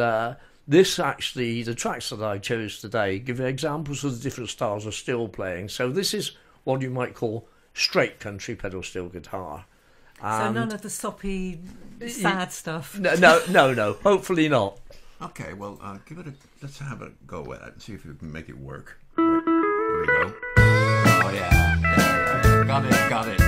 Speaker 3: this actually, the tracks that I chose today give examples of the different styles of steel playing. So this is what you might call straight country pedal steel guitar.
Speaker 1: So none of the soppy, sad stuff.
Speaker 3: No. Hopefully not.
Speaker 2: Okay, well, let's have a go at it and see if we can make it work. Right, here we go. Oh yeah. Got it.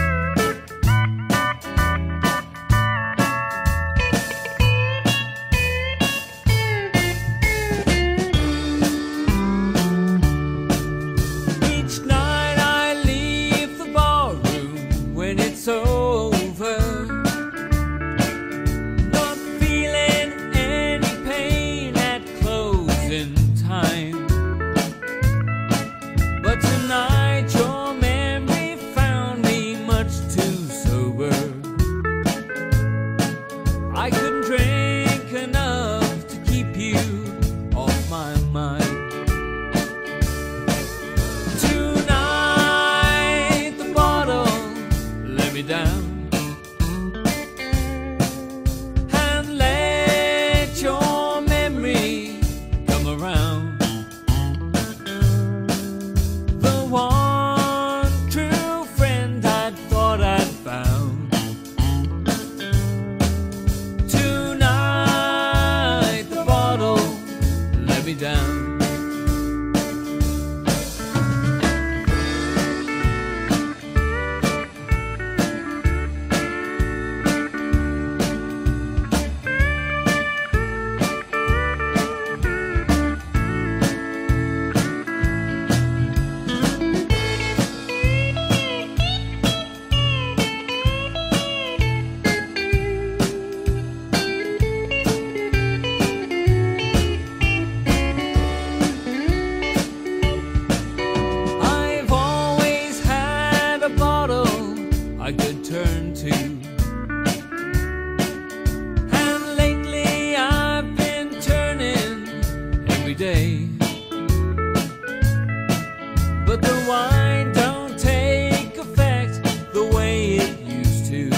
Speaker 5: but the wine don't take effect the way it used to.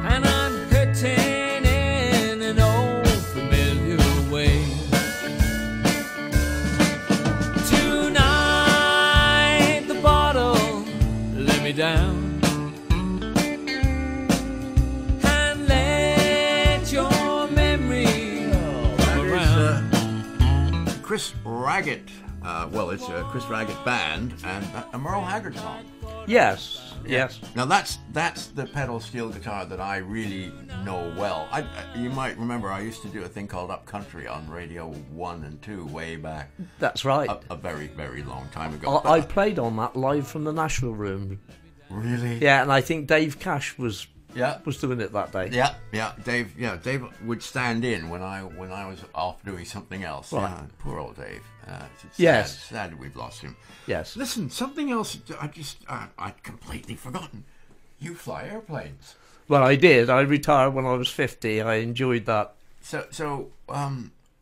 Speaker 5: And I'm hurting in an old familiar way. Tonight the bottle let me down.
Speaker 2: Chris Raggett, well, it's a Chris Raggett band and a Merle Haggard song.
Speaker 3: Yes, yes.
Speaker 2: Now that's the pedal steel guitar that I really know well. You might remember I used to do a thing called Up Country on Radio 1 and 2 way back.
Speaker 3: That's right.
Speaker 2: A very, very long time ago.
Speaker 3: I played on that live from the National Room.
Speaker 2: Really?
Speaker 3: Yeah, and I think Dave Cash was
Speaker 2: Yeah.
Speaker 3: was doing it that day.
Speaker 2: Yeah, yeah. Dave would stand in when I was off doing something else.
Speaker 3: Right.
Speaker 2: Yeah, poor old Dave. It's
Speaker 3: Yes.
Speaker 2: sad we've lost him.
Speaker 3: Yes.
Speaker 2: Listen, something else I'd completely forgotten. You fly airplanes.
Speaker 3: Well, I did. I retired when I was 50. I enjoyed that.
Speaker 2: So,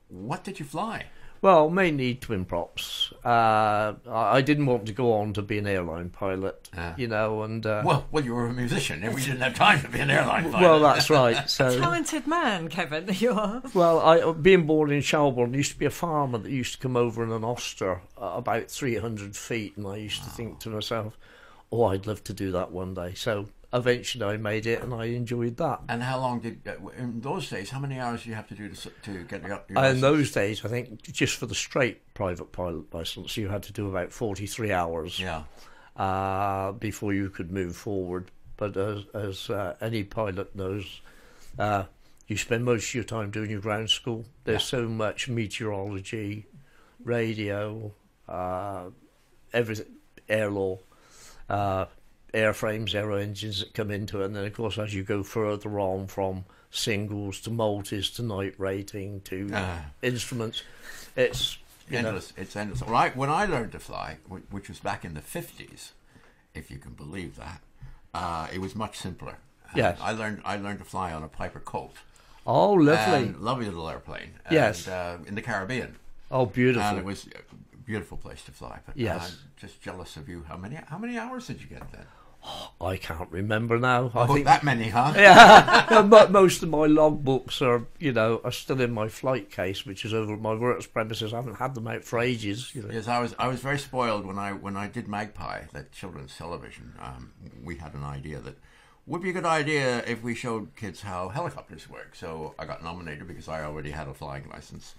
Speaker 2: what did you fly?
Speaker 3: Well, mainly twin props. I didn't want to go on to be an airline pilot, you know, and...
Speaker 2: Well, you were a musician, and we didn't have time to be an airline pilot.
Speaker 3: Well, that's right. So,
Speaker 1: Talented man, Kevin, you are.
Speaker 3: well, being born in Shelbourne, there used to be a farmer that used to come over in an Oster about 300 feet, and I used to think to myself, oh, I'd love to do that one day. So eventually I made it, and I enjoyed that.
Speaker 2: And how long in those days, how many hours do you have to do to get your
Speaker 3: In
Speaker 2: license?
Speaker 3: those days, I think just for the straight private pilot license, you had to do about 43 hours
Speaker 2: Yeah.
Speaker 3: before you could move forward. But as any pilot knows, you spend most of your time doing your ground school. There's so much meteorology, radio, everything, air law, airframes, aero engines that come into it. And then, of course, as you go further on from singles to multis to night rating to instruments, it's
Speaker 2: Endless. It's endless. When I learned to fly, which was back in the 50s, if you can believe that, it was much simpler.
Speaker 3: Yes.
Speaker 2: I learned to fly on a Piper Colt.
Speaker 3: Oh, lovely.
Speaker 2: Lovely little airplane.
Speaker 3: Yes.
Speaker 2: And, in the Caribbean.
Speaker 3: Oh, beautiful.
Speaker 2: And it was a beautiful place to fly. But
Speaker 3: Yes.
Speaker 2: I'm just jealous of you. How many hours did you get then?
Speaker 3: I can't remember now. I think
Speaker 2: that many, huh?
Speaker 3: Yeah, but most of my logbooks are still in my flight case, which is over at my works premises. I haven't had them out for ages.
Speaker 2: Yes, I was very spoiled when I did Magpie, that children's television. We had an idea that would be a good idea if we showed kids how helicopters work. So I got nominated because I already had a flying license.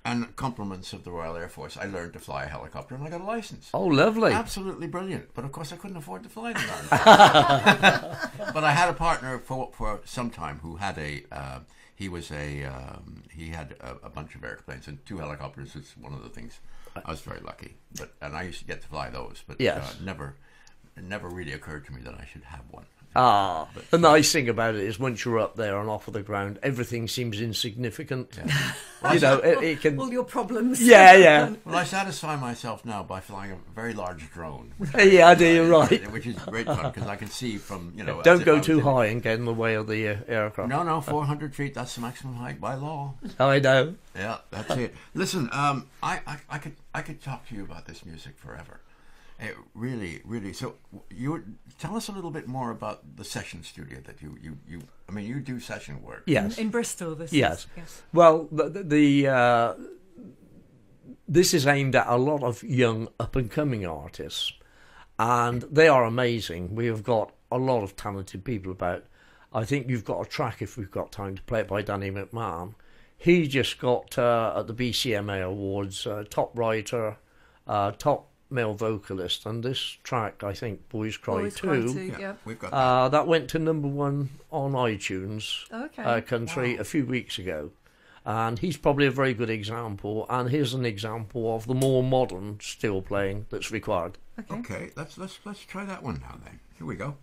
Speaker 2: And compliments of the Royal Air Force, I learned to fly a helicopter and I got a license.
Speaker 3: Oh, lovely.
Speaker 2: Absolutely brilliant. But of course I couldn't afford to fly them. But I had a partner for some time who had he had a bunch of airplanes, and 2 helicopters is one of the things. I was very lucky. And I used to get to fly those, but it never really occurred to me that I should have one.
Speaker 3: The nice thing about it is once you're up there and off of the ground, everything seems insignificant.
Speaker 2: Yeah.
Speaker 3: It can...
Speaker 1: All your problems.
Speaker 3: Yeah.
Speaker 2: Well, I satisfy myself now by flying a very large drone.
Speaker 3: Yeah, you're right.
Speaker 2: Which is great fun because I can see from,
Speaker 3: Don't go too high and get in the way of the aircraft.
Speaker 2: No, 400 feet, that's the maximum height by law.
Speaker 3: I know.
Speaker 2: Yeah, that's it. Listen, I could talk to you about this music forever. It really. So, you tell us a little bit more about the session studio that you do session work.
Speaker 3: Yes,
Speaker 1: in Bristol.
Speaker 3: Yes. Well, this is aimed at a lot of young up and coming artists, and they are amazing. We have got a lot of talented people about. I think you've got a track, if we've got time to play it, by Danny McMahon. He just got at the BCMA Awards top writer, top male vocalist, and this track, I think, Boys Cry 2,
Speaker 1: yeah.
Speaker 2: We've got
Speaker 3: that went to #1 on iTunes country a few weeks ago, and he's probably a very good example, and here's an example of the more modern steel playing that's required.
Speaker 2: Okay, let's try that one now then. Here we go.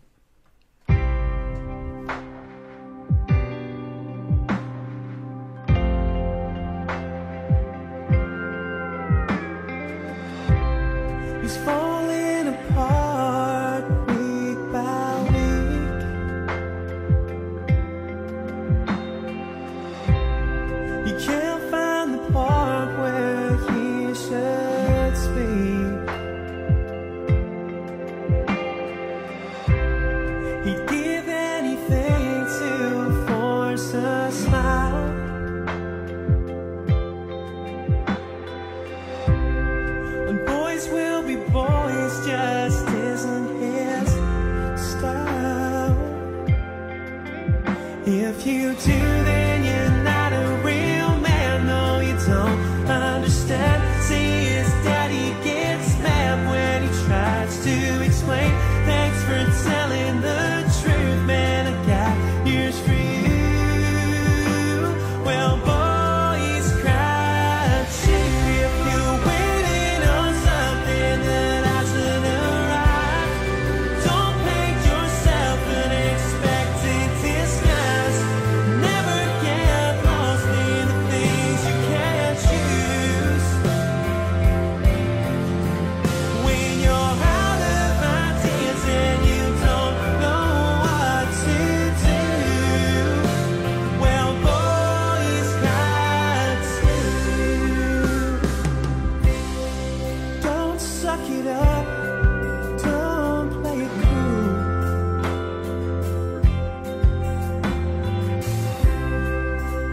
Speaker 5: He's falling apart week by week. You can't find the part where he should speak.
Speaker 6: If you do, then you're not a real man. No, you don't understand. See, his daddy gets mad when he tries to explain. Thanks for telling the truth, man. I got news for you. Well, boys cry too. If you're waiting on something that hasn't arrived, don't paint yourself an expected disguise. Never get lost in the things you can't choose. When you're out of ideas and you don't know what to do, well, boys got to. Don't suck it up, don't play it cool.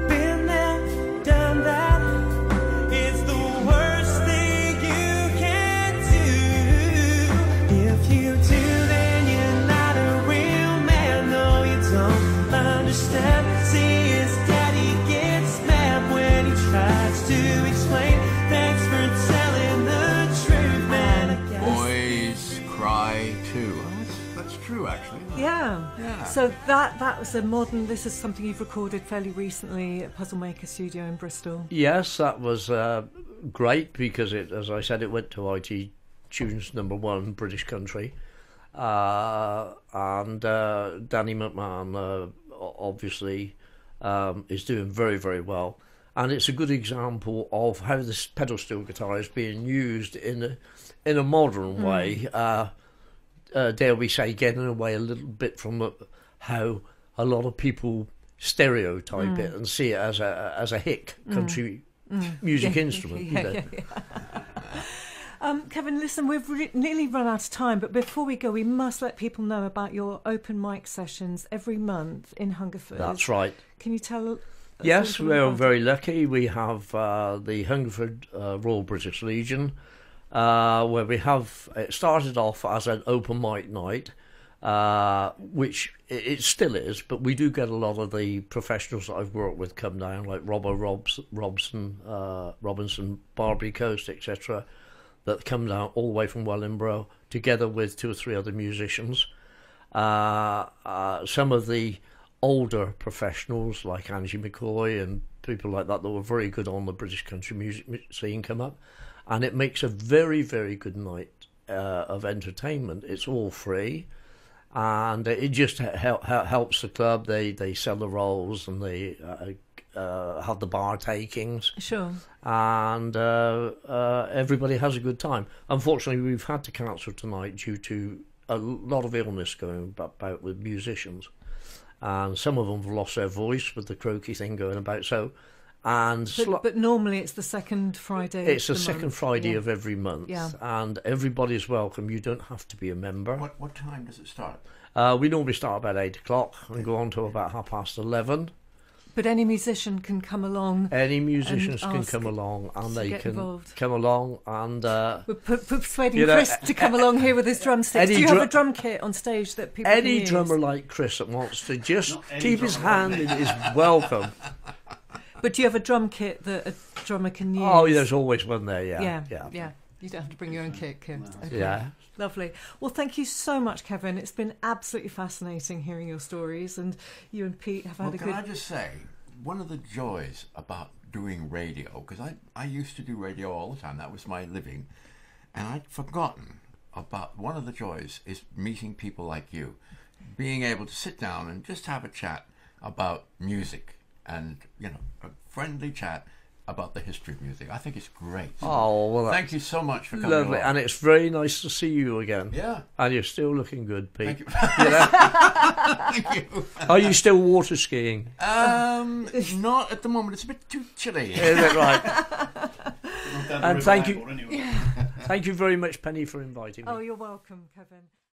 Speaker 6: Been there, done that. It's the worst thing you can do. If you do, then you're not a real man. No, you don't understand. See, his daddy gets mad when he tries to explain. Thanks for telling the truth, man. I guess.
Speaker 2: Boys cry too. That's true, actually.
Speaker 1: Yeah.
Speaker 2: Yeah.
Speaker 1: So that was a modern. This is something you've recorded fairly recently at Puzzle Maker Studio in Bristol.
Speaker 3: Yes, that was great because it, as I said, it went to iTunes #1 British country, and Danny McMahon obviously is doing very, very well, and it's a good example of how this pedal steel guitar is being used in a modern way. Dare we say, getting away a little bit from how a lot of people stereotype it and see it as a hick country music instrument. You know.
Speaker 1: Kevan, listen, we've nearly run out of time, but before we go, we must let people know about your open mic sessions every month in Hungerford.
Speaker 3: That's right.
Speaker 1: Can you tell us
Speaker 3: Yes,
Speaker 1: a little
Speaker 3: we're
Speaker 1: about
Speaker 3: very lucky. We have the Hungerford Royal British Legion, where we have, it started off as an open mic night, which it still is, but we do get a lot of the professionals that I've worked with come down, like Robinson, Barbary Coast, etc., that come down all the way from Wellingborough, together with 2 or 3 other musicians. Some of the older professionals, like Angie McCoy and people like that were very good on the British country music scene, come up. And it makes a very, very good night of entertainment. It's all free. And it just helps the club. They sell the rolls and they have the bar takings.
Speaker 1: Sure.
Speaker 3: And everybody has a good time. Unfortunately, we've had to cancel tonight due to a lot of illness going about with musicians. And some of them have lost their voice with the croaky thing going about. But
Speaker 1: normally it's the second Friday.
Speaker 3: It's the second Friday of every month,
Speaker 1: Yeah.
Speaker 3: and everybody's welcome. You don't have to be a member.
Speaker 2: What time does it start?
Speaker 3: We normally start about 8 o'clock and go on to about 11:30.
Speaker 1: But any musician can come along.
Speaker 3: Any musicians
Speaker 1: and
Speaker 3: can
Speaker 1: ask
Speaker 3: come along, and
Speaker 1: to
Speaker 3: they
Speaker 1: get
Speaker 3: can
Speaker 1: involved.
Speaker 3: come along and.
Speaker 1: We're persuading
Speaker 3: you know,
Speaker 1: Chris to come along here with his drumsticks. Do you have
Speaker 3: dru-
Speaker 1: a drum kit on stage that people
Speaker 3: Any
Speaker 1: can use?
Speaker 3: drummer like Chris that wants to just
Speaker 4: Not any
Speaker 3: keep his
Speaker 4: drummer.
Speaker 3: hand in is welcome.
Speaker 1: But do you have a drum kit that a drummer can use?
Speaker 3: Oh, there's always one there. Yeah.
Speaker 1: Yeah. You don't have to bring your own kit, Kim. Okay.
Speaker 3: Yeah.
Speaker 1: Lovely. Well, thank you so much, Kevan. It's been absolutely fascinating hearing your stories, and you and Pete have had a
Speaker 2: Can
Speaker 1: good.
Speaker 2: I just say, one of the joys about doing radio, because I used to do radio all the time, that was my living, and I'd forgotten about one of the joys is meeting people like you, being able to sit down and just have a chat about music and, a friendly chat about the history of music. I think it's great.
Speaker 3: Oh, well,
Speaker 2: thank you so much for coming
Speaker 3: lovely,
Speaker 2: along.
Speaker 3: and it's very nice to see you again.
Speaker 2: Yeah.
Speaker 3: And you're still looking good, Pete.
Speaker 2: Thank you. Thank you.
Speaker 3: Are you still water skiing?
Speaker 2: Not at the moment. It's a bit too chilly.
Speaker 3: Is it right?
Speaker 4: Not down the
Speaker 3: And
Speaker 4: river
Speaker 3: thank you.
Speaker 4: anymore, anyway.
Speaker 3: Thank you very much, Penny, for inviting me.
Speaker 1: Oh, you're welcome, Kevan.